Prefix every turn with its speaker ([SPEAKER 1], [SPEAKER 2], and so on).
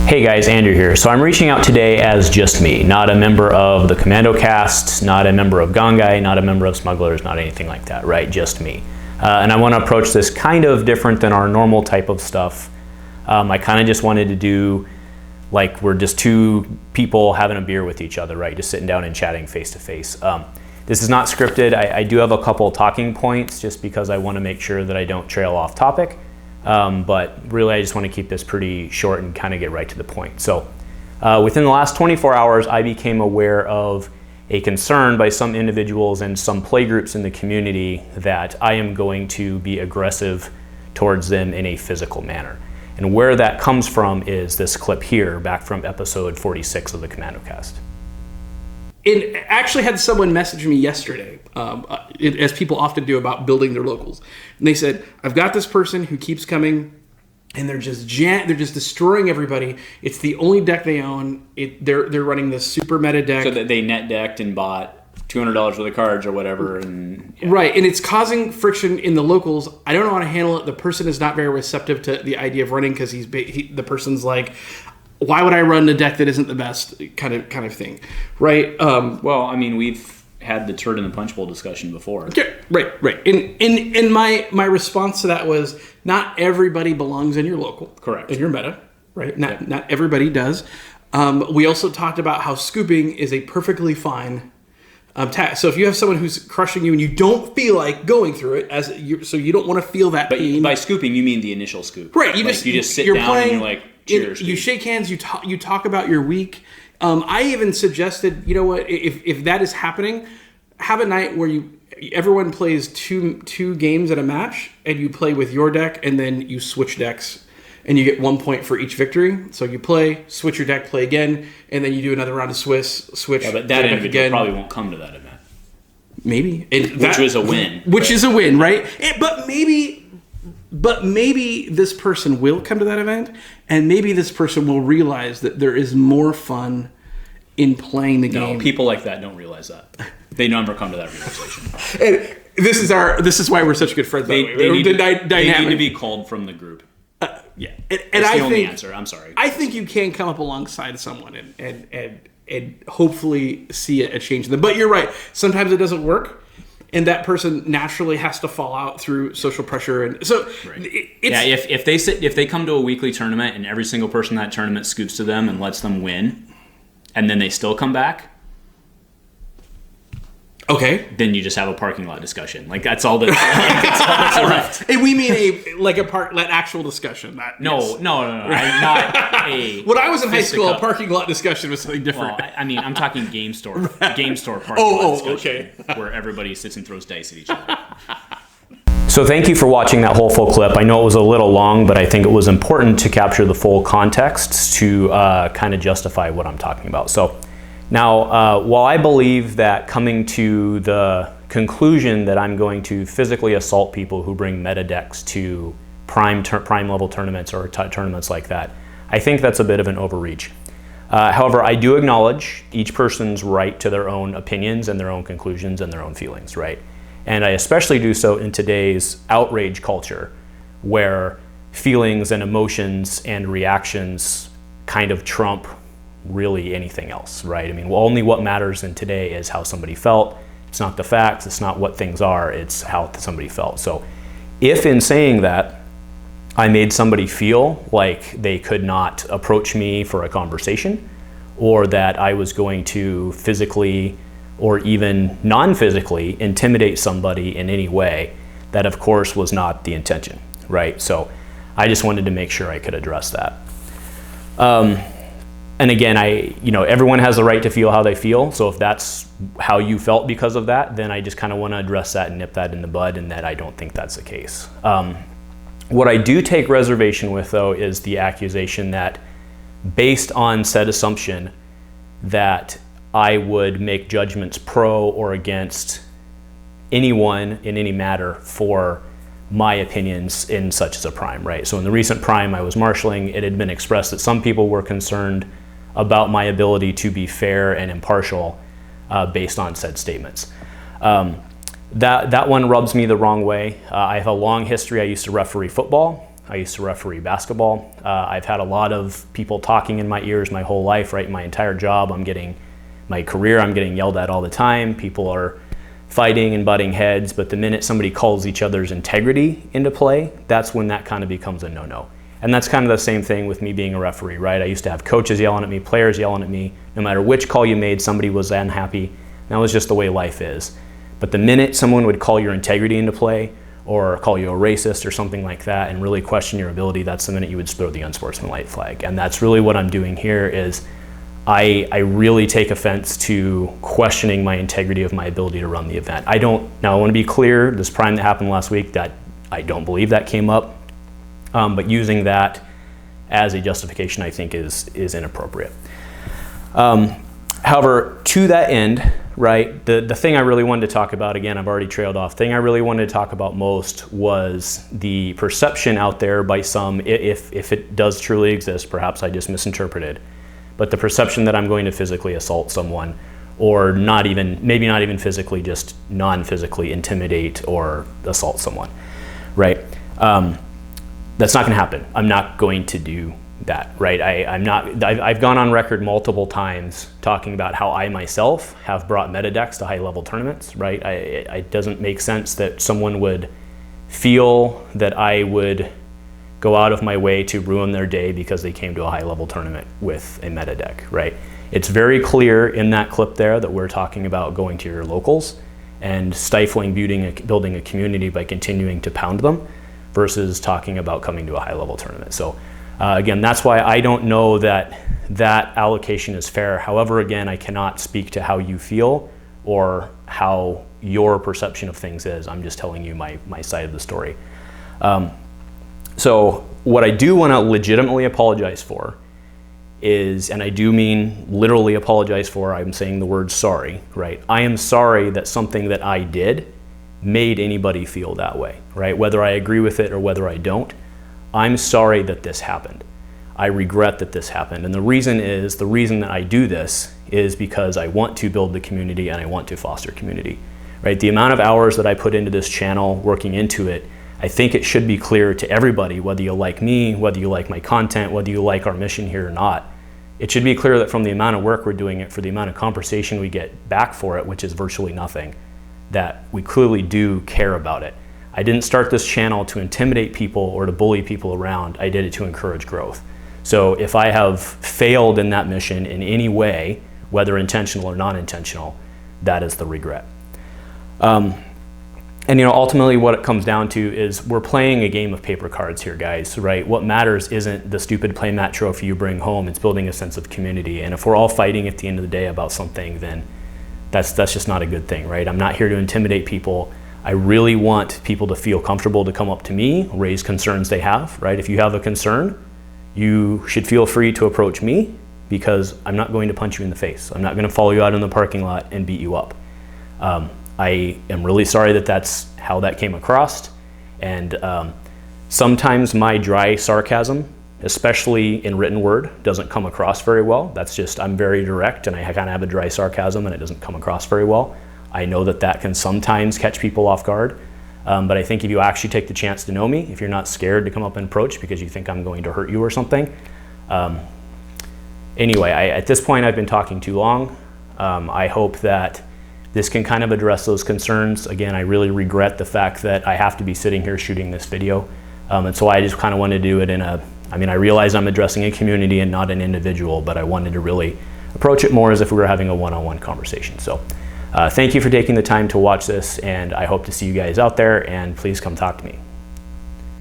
[SPEAKER 1] Hey guys, Andrew here. So I'm reaching out today as just me, not a member of the Commando cast, not a member of Gongai, not a member of Smugglers, not anything like that, right? Just me. And I want to approach this kind of different than our normal type of stuff. I kind of just wanted to do like we're just two people having a beer with each other, right? Just sitting down and chatting face to face. This is not scripted. I do have a couple talking points just because I want to make sure that I don't trail off topic. But really I just want to keep this pretty short and kind of get right to the point. So within the last 24 hours, I became aware of a concern by some individuals and some play groups in the community that I am going to be aggressive towards them in a physical manner. And where that comes from is this clip here, back from episode 46 of the Commando cast.
[SPEAKER 2] It actually had someone message me yesterday, as people often do, about building their locals. And they said, I've got this person who keeps coming, and they're just destroying everybody. It's the only deck they own. They're running this super meta deck.
[SPEAKER 3] So that they net decked and bought $200 worth of cards or whatever. And yeah.
[SPEAKER 2] Right, and it's causing friction in the locals. I don't know how to handle it. The person is not very receptive to the idea of running because the person's like, why would I run a deck that isn't the best, kind of thing, right?
[SPEAKER 3] Well, I mean, we've had the turd in the punch bowl discussion before.
[SPEAKER 2] Yeah, right. And my response to that was, not everybody belongs in your local.
[SPEAKER 3] Correct.
[SPEAKER 2] In your meta, right? Not everybody does. We also talked about how scooping is a perfectly fine task. So if you have someone who's crushing you and you don't feel like going through it, so you don't want to feel that pain.
[SPEAKER 3] By scooping, you mean the initial scoop.
[SPEAKER 2] Right.
[SPEAKER 3] You just sit down and you're like, cheers.
[SPEAKER 2] You shake hands, you talk about your week. I even suggested, you know what, if that is happening, have a night where everyone plays two games at a match, and you play with your deck, and then you switch decks, and you get 1 point for each victory. So you play, switch your deck, play again, and then you do another round of switch.
[SPEAKER 3] Yeah, but that individual probably won't come to that event.
[SPEAKER 2] Maybe.
[SPEAKER 3] Which was a win.
[SPEAKER 2] Which is a win, right? But maybe this person will come to that event, and maybe this person will realize that there is more fun in playing the game.
[SPEAKER 3] No, people like that don't realize that. They never come to that realization.
[SPEAKER 2] And this is why we're such good friends.
[SPEAKER 3] They need to be called from the group.
[SPEAKER 2] Yeah,
[SPEAKER 3] and I think the answer. I'm sorry.
[SPEAKER 2] I think you can come up alongside someone and hopefully see a change in them. But you're right. Sometimes it doesn't work. And that person naturally has to fall out through social pressure, and so
[SPEAKER 3] right. If they come to a weekly tournament and every single person in that tournament scoops to them and lets them win, and then they still come back,
[SPEAKER 2] okay,
[SPEAKER 3] then you just have a parking lot discussion. Like that's all that's left.
[SPEAKER 2] And we mean actual discussion.
[SPEAKER 3] No. I'm not a.
[SPEAKER 2] When I was in high school, a parking lot discussion was something different.
[SPEAKER 3] Well, I mean, I'm talking game store parking lot discussion,
[SPEAKER 2] okay.
[SPEAKER 3] Where everybody sits and throws dice at each other.
[SPEAKER 1] So thank you for watching that whole full clip. I know it was a little long, but I think it was important to capture the full context to kind of justify what I'm talking about. So now, while I believe that coming to the conclusion that I'm going to physically assault people who bring meta decks to prime level tournaments or tournaments like that, I think that's a bit of an overreach. However, I do acknowledge each person's right to their own opinions and their own conclusions and their own feelings, right? And I especially do so in today's outrage culture, where feelings and emotions and reactions kind of trump really anything else, right? I mean, only what matters in today is how somebody felt. It's not the facts, it's not what things are, it's how somebody felt. So if in saying that, I made somebody feel like they could not approach me for a conversation, or that I was going to physically or even non-physically intimidate somebody in any way, that of course was not the intention, right? So I just wanted to make sure I could address that. And again, everyone has the right to feel how they feel. So if that's how you felt because of that, then I just kind of want to address that and nip that in the bud, and that I don't think that's the case. What I do take reservation with, though, is the accusation that based on said assumption that I would make judgments pro or against anyone in any matter for my opinions in such as a prime, right? So in the recent prime I was marshaling, it had been expressed that some people were concerned about my ability to be fair and impartial based on said statements. That one rubs me the wrong way. I have a long history. I used to referee football. I used to referee basketball. I've had a lot of people talking in my ears my whole life, right? My entire job, I'm getting yelled at all the time. People are fighting and butting heads, but the minute somebody calls each other's integrity into play, that's when that kind of becomes a no-no. And that's kind of the same thing with me being a referee, right? I used to have coaches yelling at me, players yelling at me. No matter which call you made, somebody was unhappy. That was just the way life is. But the minute someone would call your integrity into play, or call you a racist or something like that and really question your ability, that's the minute you would throw the unsportsmanlike flag. And that's really what I'm doing here is I really take offense to questioning my integrity of my ability to run the event. Now I want to be clear, this prime that happened last week, that I don't believe that came up, but using that as a justification I think is inappropriate. However, to that end, right, the thing I really wanted to talk about, again, I've already trailed off, thing I really wanted to talk about most was the perception out there by some, if it does truly exist, perhaps I just misinterpreted, but the perception that I'm going to physically assault someone, or maybe not even physically, just non-physically intimidate or assault someone, right? That's not going to happen. I'm not going to do that, right? I've gone on record multiple times talking about how I myself have brought meta decks to high level tournaments, right? It doesn't make sense that someone would feel that I would go out of my way to ruin their day because they came to a high level tournament with a meta deck, right? It's very clear in that clip there that we're talking about going to your locals and stifling building a community by continuing to pound them versus talking about coming to a high level tournament. So again, that's why I don't know that allocation is fair. However, again, I cannot speak to how you feel or how your perception of things is. I'm just telling you my side of the story. So what I do want to legitimately apologize for is, and I do mean literally apologize for, I'm saying the word sorry, right? I am sorry that something that I did made anybody feel that way, right? Whether I agree with it or whether I don't, I'm sorry that this happened. I regret that this happened. And the reason that I do this is because I want to build the community and I want to foster community, right? The amount of hours that I put into this channel, working into it, I think it should be clear to everybody, whether you like me, whether you like my content, whether you like our mission here or not. It should be clear that from the amount of work we're doing it, for the amount of conversation we get back for it, which is virtually nothing, that we clearly do care about it. I didn't start this channel to intimidate people or to bully people around. I did it to encourage growth. So if I have failed in that mission in any way, whether intentional or non-intentional, that is the regret. And ultimately what it comes down to is we're playing a game of paper cards here, guys, right? What matters isn't the stupid playmat trophy you bring home, it's building a sense of community. And if we're all fighting at the end of the day about something, then that's just not a good thing, right? I'm not here to intimidate people. I really want people to feel comfortable to come up to me, raise concerns they have, right? If you have a concern, you should feel free to approach me because I'm not going to punch you in the face. I'm not going to follow you out in the parking lot and beat you up. I am really sorry that that's how that came across. And sometimes my dry sarcasm, especially in written word, doesn't come across very well. That's just, I'm very direct and I kind of have a dry sarcasm and it doesn't come across very well. I know that can sometimes catch people off guard. But I think if you actually take the chance to know me, if you're not scared to come up and approach because you think I'm going to hurt you or something. Anyway, at this point I've been talking too long. I hope that this can kind of address those concerns. Again, I really regret the fact that I have to be sitting here shooting this video. And so I just kind of wanted to do it I realize I'm addressing a community and not an individual, but I wanted to really approach it more as if we were having a one-on-one conversation. So thank you for taking the time to watch this, and I hope to see you guys out there, and please come talk to me.